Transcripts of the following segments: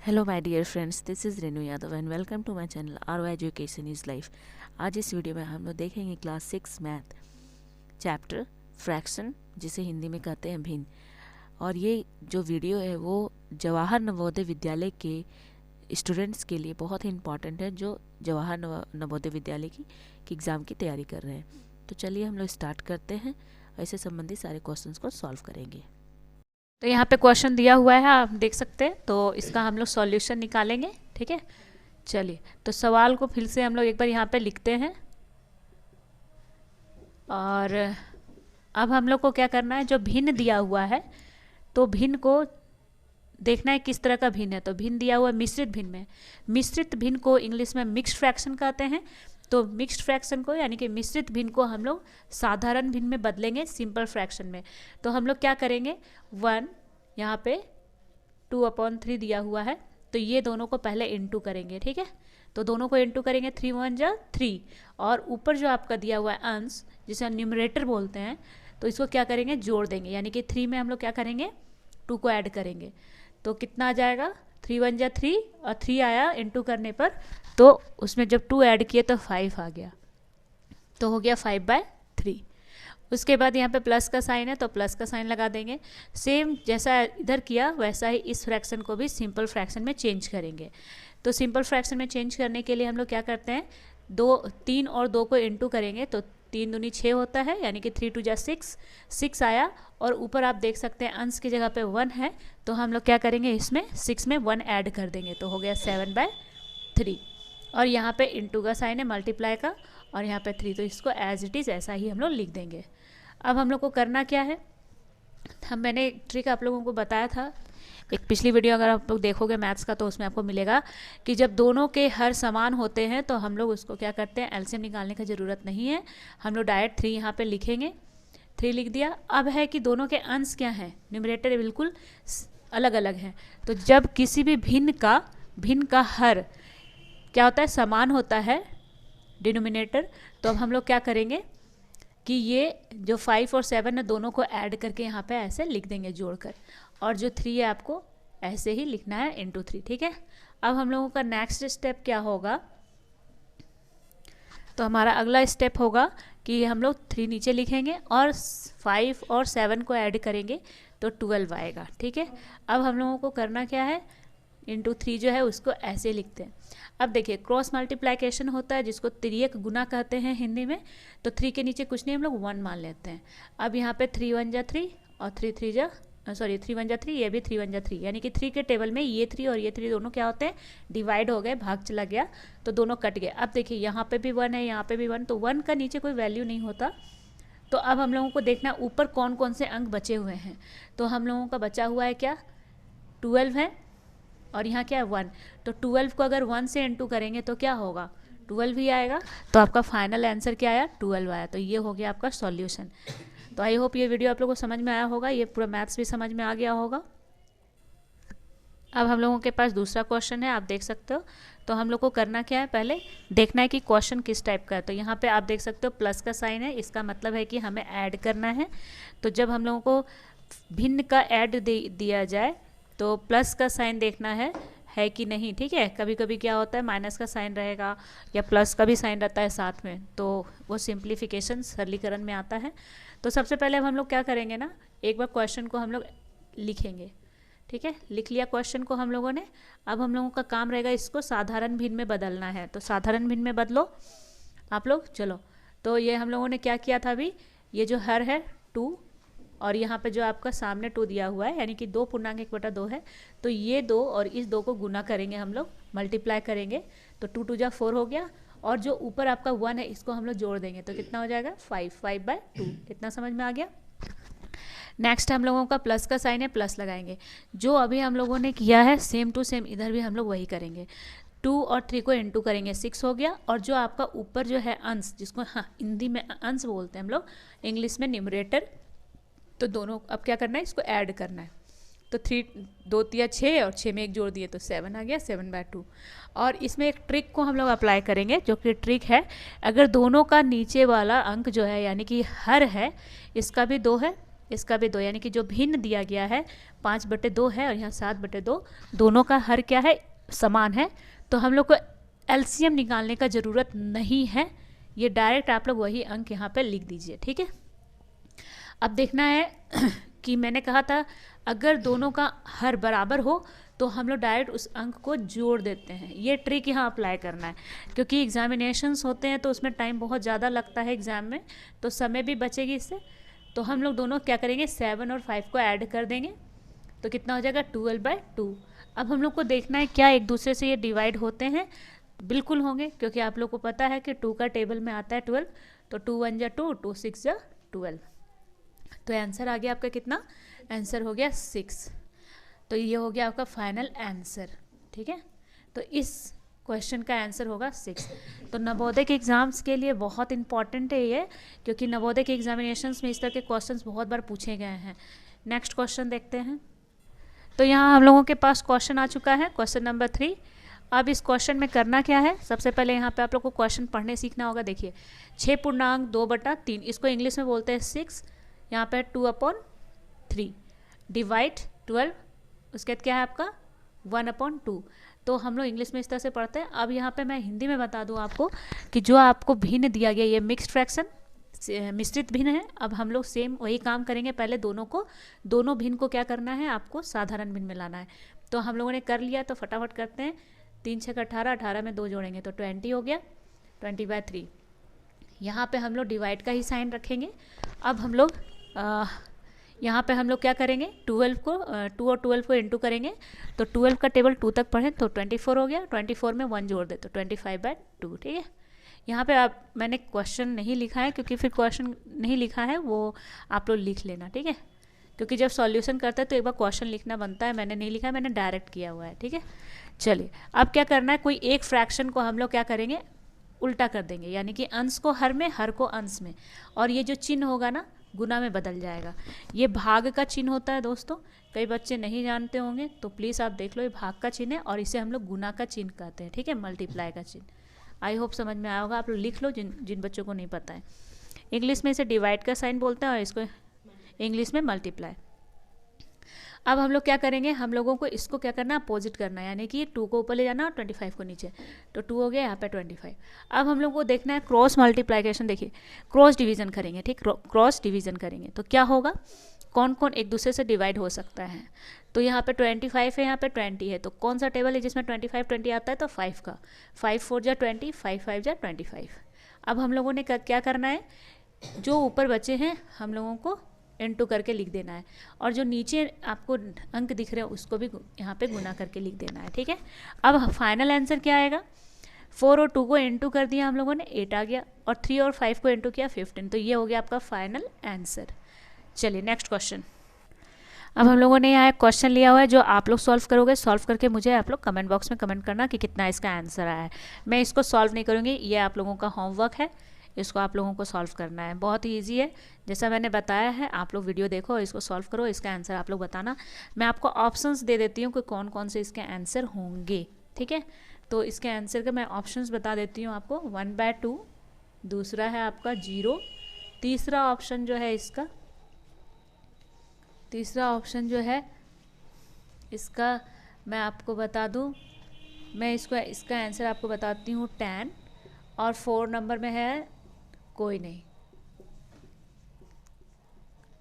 Hello my dear friends, this is Renu Yadav and welcome to my channel R education is life. आज इस video में हम लोग देखेंगे क्लास 6 मैथ चैप्टर फ्रैक्शन, जिसे हिंदी में कहते हैं भिन्न। और ये जो वीडियो है वो जवाहर नवोदय विद्यालय के स्टूडेंट्स के लिए बहुत ही इम्पॉर्टेंट है, जो जवाहर नवोदय विद्यालय की एग्ज़ाम की तैयारी कर रहे हैं। तो चलिए हम लोग स्टार्ट करते हैं, ऐसे संबंधित सारे क्वेश्चंस को सॉल्व करेंगे। तो यहाँ पे क्वेश्चन दिया हुआ है, आप देख सकते हैं। तो इसका हम लोग सॉल्यूशन निकालेंगे, ठीक है। चलिए, तो सवाल को फिर से हम लोग एक बार यहाँ पे लिखते हैं। और अब हम लोग को क्या करना है, जो भिन्न दिया हुआ है तो भिन्न को देखना है किस तरह का भिन्न है। तो भिन्न दिया हुआ है मिश्रित भिन्न में। मिश्रित भिन्न को इंग्लिश में मिक्स्ड फ्रैक्शन कहते हैं। तो मिक्स्ड फ्रैक्शन को यानी कि मिश्रित भिन्न को हम लोग साधारण भिन्न में बदलेंगे, सिंपल फ्रैक्शन में। तो हम लोग क्या करेंगे, 1 यहाँ पे 2/3 दिया हुआ है, तो ये दोनों को पहले इंटू करेंगे, ठीक है। तो दोनों को इंटू करेंगे, 3 1 जा 3। और ऊपर जो आपका दिया हुआ है अंश, जिसे न्यूमरेटर बोलते हैं, तो इसको क्या करेंगे, जोड़ देंगे। यानी कि 3 में हम लोग क्या करेंगे, 2 को ऐड करेंगे। तो कितना आ जाएगा, 3 1 जा 3 और 3 आया इंटू करने पर। तो उसमें जब 2 ऐड किए तो 5 आ गया, तो हो गया 5/3। उसके बाद यहाँ पे प्लस का साइन है, तो प्लस का साइन लगा देंगे। सेम जैसा इधर किया वैसा ही इस फ्रैक्शन को भी सिंपल फ्रैक्शन में चेंज करेंगे। तो सिंपल फ्रैक्शन में चेंज करने के लिए हम लोग क्या करते हैं, 3 और 2 को इंटू करेंगे। तो 3 दूनी 6 होता है, यानी कि 3 2 जा 6 आया। और ऊपर आप देख सकते हैं अंश की जगह पे 1 है, तो हम लोग क्या करेंगे, इसमें 6 में 1 ऐड कर देंगे, तो हो गया 7/3। और यहाँ पे इंटू का साइन है मल्टीप्लाई का, और यहाँ पे 3, तो इसको एज इट इज़ ऐसा ही हम लोग लिख देंगे। अब हम लोग को करना क्या है, मैंने एक ट्रिक आप लोगों को बताया था एक पिछली वीडियो, अगर आप लोग देखोगे मैथ्स का तो उसमें आपको मिलेगा कि जब दोनों के हर समान होते हैं तो हम लोग उसको क्या करते हैं, एलसीएम निकालने की ज़रूरत नहीं है, हम लोग डायरेक्ट 3 यहाँ पे लिखेंगे। 3 लिख दिया। अब है कि दोनों के अंश क्या हैं, न्यूमरेटर बिल्कुल अलग अलग हैं। तो जब किसी भी भिन्न का हर क्या होता है, समान होता है, डिनोमिनेटर, तो अब हम लोग क्या करेंगे कि ये जो 5 और 7 है दोनों को ऐड करके यहाँ पे ऐसे लिख देंगे जोड़कर। और जो 3 है आपको ऐसे ही लिखना है इंटू 3, ठीक है। अब हम लोगों का नेक्स्ट स्टेप क्या होगा, तो हमारा अगला स्टेप होगा कि हम लोग 3 नीचे लिखेंगे और 5 और 7 को ऐड करेंगे तो 12 आएगा, ठीक है। अब हम लोगों को करना क्या है, इंटू 3 जो है उसको ऐसे लिखते हैं। अब देखिए क्रॉस मल्टीप्लिकेशन होता है, जिसको तिर्यक गुना कहते हैं हिंदी में। तो 3 के नीचे कुछ नहीं, हम लोग 1 मान लेते हैं। अब यहाँ पे 3 1 जा 3 और 3 1 जा 3, ये भी 3 1 जा 3, यानी कि 3 के टेबल में ये 3 और ये 3 दोनों क्या होते हैं, डिवाइड हो गए, भाग चला गया, तो दोनों कट गए। अब देखिए यहाँ पे भी 1 है, यहाँ पे भी 1, तो 1 का नीचे कोई वैल्यू नहीं होता। तो अब हम लोगों को देखना ऊपर कौन कौन से अंक बचे हुए हैं। तो हम लोगों का बचा हुआ है क्या, 12 है, और यहाँ क्या है 1। तो 12 को अगर 1 से इंटू करेंगे तो क्या होगा, 12 ही आएगा। तो आपका फाइनल आंसर क्या आया, 12 आया। तो ये हो गया आपका सॉल्यूशन। तो आई होप ये वीडियो आप लोगों को समझ में आया होगा, ये पूरा मैथ्स भी समझ में आ गया होगा। अब हम लोगों के पास दूसरा क्वेश्चन है, आप देख सकते हो। तो हम लोग को करना क्या है, पहले देखना है कि क्वेश्चन किस टाइप का है। तो यहाँ पे आप देख सकते हो प्लस का साइन है, इसका मतलब है कि हमें ऐड करना है। तो जब हम लोगों को भिन्न का ऐड दिया जाए तो प्लस का साइन देखना है कि नहीं, ठीक है। कभी कभी क्या होता है, माइनस का साइन रहेगा या प्लस का भी साइन रहता है साथ में, तो वो सिंप्लीफिकेशन सरलीकरण में आता है। तो सबसे पहले हम लोग क्या करेंगे ना, एक बार क्वेश्चन को हम लोग लिखेंगे, ठीक है। लिख लिया क्वेश्चन को हम लोगों ने। अब हम लोगों का काम रहेगा इसको साधारण भिन्न में बदलना है। तो साधारण भिन्न में बदलो आप लोग, चलो। तो ये हम लोगों ने क्या किया था अभी, ये जो हर है 2, और यहाँ पे जो आपका सामने 2 दिया हुआ है, यानी कि 2.1/2 है। तो ये 2 और इस 2 को गुना करेंगे, हम लोग मल्टीप्लाई करेंगे। तो 2 2 जा 4 हो गया। और जो ऊपर आपका 1 है इसको हम लोग जोड़ देंगे, तो कितना हो जाएगा 5/2। इतना समझ में आ गया। नेक्स्ट हम लोगों का प्लस का साइन है, प्लस लगाएंगे। जो अभी हम लोगों ने किया है सेम टू सेम इधर भी हम लोग वही करेंगे। 2 और 3 को इंटू करेंगे, 6 हो गया। और जो आपका ऊपर जो है अंश, जिसको हिंदी में अंश बोलते हैं हम लोग, इंग्लिश में न्यूमरेटर, तो दोनों अब क्या करना है, इसको ऐड करना है। तो 3 2 3 6 और 6 में 1 जोड़ दिए तो 7 आ गया, 7/2। और इसमें एक ट्रिक को हम लोग अप्लाई करेंगे, जो कि ट्रिक है, अगर दोनों का नीचे वाला अंक जो है यानी कि हर है, इसका भी 2 है, इसका भी 2, यानी कि जो भिन्न दिया गया है 5/2 है और यहाँ 7/2, दोनों का हर क्या है, समान है। तो हम लोग को एलसीएम निकालने का ज़रूरत नहीं है, ये डायरेक्ट आप लोग वही अंक यहाँ पे लिख दीजिए, ठीक है। अब देखना है कि मैंने कहा था अगर दोनों का हर बराबर हो तो हम लोग डायरेक्ट उस अंक को जोड़ देते हैं। ये ट्रिक यहाँ अप्लाई करना है, क्योंकि एग्जामिनेशंस होते हैं तो उसमें टाइम बहुत ज़्यादा लगता है एग्ज़ाम में, तो समय भी बचेगी इससे। तो हम लोग दोनों क्या करेंगे, 7 और 5 को ऐड कर देंगे, तो कितना हो जाएगा 12/2। अब हम लोग को देखना है क्या एक दूसरे से ये डिवाइड होते हैं, बिल्कुल होंगे, क्योंकि आप लोग को पता है कि 2 का टेबल में आता है 12, तो 2 1 जा 2, 2 6 जा 12। तो आंसर आ गया आपका कितना, आंसर हो गया 6। तो ये हो गया आपका फाइनल आंसर, ठीक है। तो इस क्वेश्चन का आंसर होगा 6। तो नवोदय के एग्ज़ाम्स के लिए बहुत इंपॉर्टेंट है ये, क्योंकि नवोदय के एग्जामिनेशंस में इस तरह के क्वेश्चंस बहुत बार पूछे गए हैं। नेक्स्ट क्वेश्चन देखते हैं। तो यहाँ हम लोगों के पास क्वेश्चन आ चुका है, क्वेश्चन नंबर 3। अब इस क्वेश्चन में करना क्या है, सबसे पहले यहाँ पे आप लोग को क्वेश्चन पढ़ने सीखना होगा। देखिए 6 पूर्णांक 2/3, इसको इंग्लिश में बोलते हैं 6, यहाँ पे 2/3, डिवाइड 12, उसके बाद क्या है आपका 1/2। तो हम लोग इंग्लिश में इस तरह से पढ़ते हैं। अब यहाँ पे मैं हिंदी में बता दूँ आपको कि जो आपको भिन्न दिया गया, ये मिक्स्ड फ्रैक्शन मिश्रित भिन्न है। अब हम लोग सेम वही काम करेंगे, पहले दोनों भिन्न को क्या करना है, आपको साधारण भिन्न में लाना है। तो हम लोगों ने कर लिया, तो फटाफट करते हैं। 3 6 18, 18 में 2 जोड़ेंगे तो 20 हो गया, 20/3। यहाँ पे हम लोग डिवाइड का ही साइन रखेंगे। अब हम लोग यहाँ पे हम लोग क्या करेंगे, 2 और 12 को इंटू करेंगे, तो 12 का टेबल 2 तक पढ़ें तो 24 हो गया, 24 में 1 जोड़ दे तो 25/2, ठीक है। यहाँ पे आप, मैंने क्वेश्चन नहीं लिखा है, क्योंकि फिर क्वेश्चन नहीं लिखा है वो आप लोग लिख लेना, ठीक है, क्योंकि जब सॉल्यूशन करते हैं तो एक बार क्वेश्चन लिखना बनता है। मैंने नहीं लिखा है, मैंने डायरेक्ट किया हुआ है, ठीक है। चलिए अब क्या करना है, कोई एक फ्रैक्शन को हम लोग क्या करेंगे, उल्टा कर देंगे, यानी कि अंश को हर में, हर को अंश में, और ये जो चिन्ह होगा ना गुना में बदल जाएगा। ये भाग का चिन्ह होता है दोस्तों, कई बच्चे नहीं जानते होंगे, तो प्लीज़ आप देख लो, ये भाग का चिन्ह है और इसे हम लोग गुना का चिन्ह कहते हैं, ठीक है, मल्टीप्लाई का चिन्ह। आई होप समझ में आया होगा, आप लोग लिख लो जिन बच्चों को नहीं पता है। इंग्लिश में इसे डिवाइड का साइन बोलते हैं और इसको इंग्लिश में मल्टीप्लाई। अब हम लोग क्या करेंगे, हम लोगों को इसको क्या करना है, अपोजिट करना है, यानी कि 2 को ऊपर ले जाना और 25 को नीचे, तो 2 हो गया यहाँ पे 25। अब हम लोग को देखना है क्रॉस मल्टीप्लिकेशन। देखिए क्रॉस डिवीजन करेंगे, ठीक, क्रॉस डिवीजन करेंगे तो क्या होगा, कौन कौन एक दूसरे से डिवाइड हो सकता है। तो यहाँ पे 25 है, यहाँ पे 20 है, तो कौन सा टेबल है जिसमें 25 20 आता है, तो 5 का। 5 4 जा 20, 5 5 जा 25। अब हम लोगों ने क्या करना है, जो ऊपर बचे हैं हम लोगों को इनटू करके लिख देना है, और जो नीचे आपको अंक दिख रहे हैं उसको भी यहाँ पे गुना करके लिख देना है, ठीक है। अब फाइनल आंसर क्या आएगा, 4 और 2 को इनटू कर दिया हम लोगों ने, 8 आ गया, और 3 और 5 को इनटू किया 15, तो ये हो गया आपका फाइनल आंसर। चलिए नेक्स्ट क्वेश्चन। अब हम लोगों ने यहाँ एक क्वेश्चन लिया हुआ है जो आप लोग सॉल्व करोगे। सॉल्व करके मुझे आप लोग कमेंट बॉक्स में कमेंट करना कि कितना इसका आंसर आया है। मैं इसको सॉल्व नहीं करूँगी, ये आप लोगों का होमवर्क है, इसको आप लोगों को सॉल्व करना है। बहुत ही ईजी है, जैसा मैंने बताया है, आप लोग वीडियो देखो, इसको सॉल्व करो, इसका आंसर आप लोग बताना। मैं आपको ऑप्शंस दे देती हूँ कि कौन कौन से इसके आंसर होंगे, ठीक है। तो इसके आंसर का मैं ऑप्शंस बता देती हूँ आपको। 1/2, दूसरा है आपका 0, तीसरा ऑप्शन जो है इसका, तीसरा ऑप्शन जो है इसका मैं आपको बता दूँ, मैं इसका आंसर आपको बताती हूँ 10, और 4 नंबर में है कोई नहीं,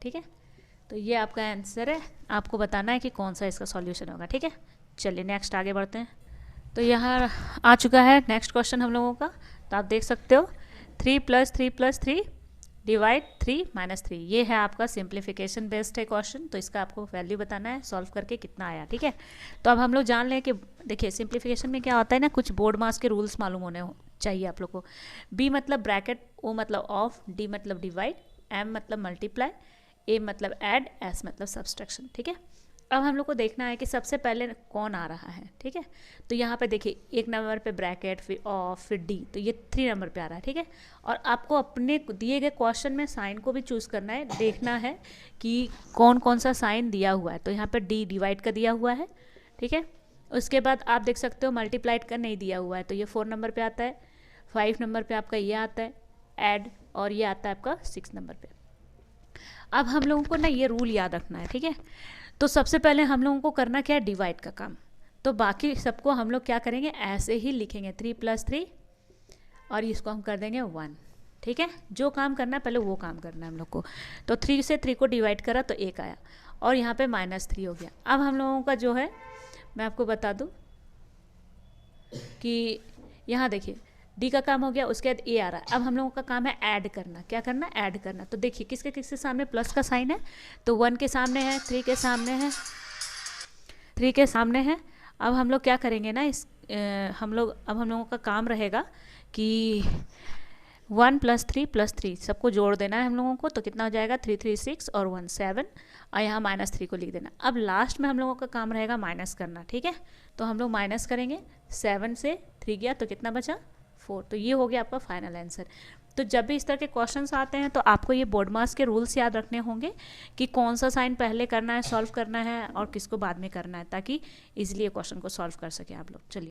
ठीक है। तो ये आपका आंसर है, आपको बताना है कि कौन सा इसका सॉल्यूशन होगा, ठीक है। चलिए नेक्स्ट आगे बढ़ते हैं। तो यहाँ आ चुका है नेक्स्ट क्वेश्चन हम लोगों का, तो आप देख सकते हो 3 + 3 + 3 डिवाइड 3 - 3, ये है आपका सिंप्लीफिकेशन बेस्ड है क्वेश्चन। तो इसका आपको वैल्यू बताना है सॉल्व करके कितना आया, ठीक है। तो अब हम लोग जान लें कि देखिए सिंप्लीफिकेशन में क्या होता है ना, कुछ बोर्ड मास के रूल्स मालूम होने चाहिए आप लोग को। B मतलब ब्रैकेट, O मतलब ऑफ, D मतलब डिवाइड, M मतलब मल्टीप्लाई, A मतलब ऐड, S मतलब सब्सट्रैक्शन, ठीक है। अब हम लोग को देखना है कि सबसे पहले कौन आ रहा है, ठीक है। तो यहाँ पे देखिए 1 नंबर पे ब्रैकेट, फिर ऑफ, फिर D, तो ये 3 नंबर पे आ रहा है, ठीक है। और आपको अपने दिए गए क्वेश्चन में साइन को भी चूज़ करना है, देखना है कि कौन कौन सा साइन दिया हुआ है। तो यहाँ पे D डिवाइड का दिया हुआ है, ठीक है। उसके बाद आप देख सकते हो मल्टीप्लाइड का नहीं दिया हुआ है, तो ये 4 नंबर पे आता है। 5 नंबर पे आपका ये आता है ऐड, और ये आता है आपका 6 नंबर पे। अब हम लोगों को ना ये रूल याद रखना है, ठीक है। तो सबसे पहले हम लोगों को करना क्या है, डिवाइड का काम। तो बाकी सबको हम लोग क्या करेंगे, ऐसे ही लिखेंगे 3 + 3 और इसको हम कर देंगे 1, ठीक है। जो काम करना है पहले वो काम करना है हम लोग को। तो 3 से 3 को डिवाइड करा तो 1 आया और यहाँ पे -3 हो गया। अब हम लोगों का जो है, मैं आपको बता दूँ कि यहाँ देखिए डी का काम हो गया, उसके बाद ए आ रहा है। अब हम लोगों का काम है ऐड करना। क्या करना, ऐड करना। तो देखिए किसके किसके सामने प्लस का साइन है, तो 1 के सामने है, 3 के सामने है, 3 के सामने है। अब हम लोग क्या करेंगे ना, अब हम लोगों का काम रहेगा कि 1 + 3 + 3 सबको जोड़ देना है हम लोगों को। तो कितना हो जाएगा, 3 3 6 और 1 7 और यहाँ -3 को लिख देना। अब लास्ट में हम लोगों का काम रहेगा माइनस करना, ठीक है। तो हम लोग माइनस करेंगे, 7 से 3 गया तो कितना बचा, 4। तो ये हो गया आपका फाइनल आंसर। तो जब भी इस तरह के क्वेश्चंस आते हैं तो आपको ये बोर्ड मास के रूल्स याद रखने होंगे कि कौन सा साइन पहले करना है, सॉल्व करना है और किसको बाद में करना है, ताकि इजीली ये क्वेश्चन को सॉल्व कर सकें आप लोग। चलिए।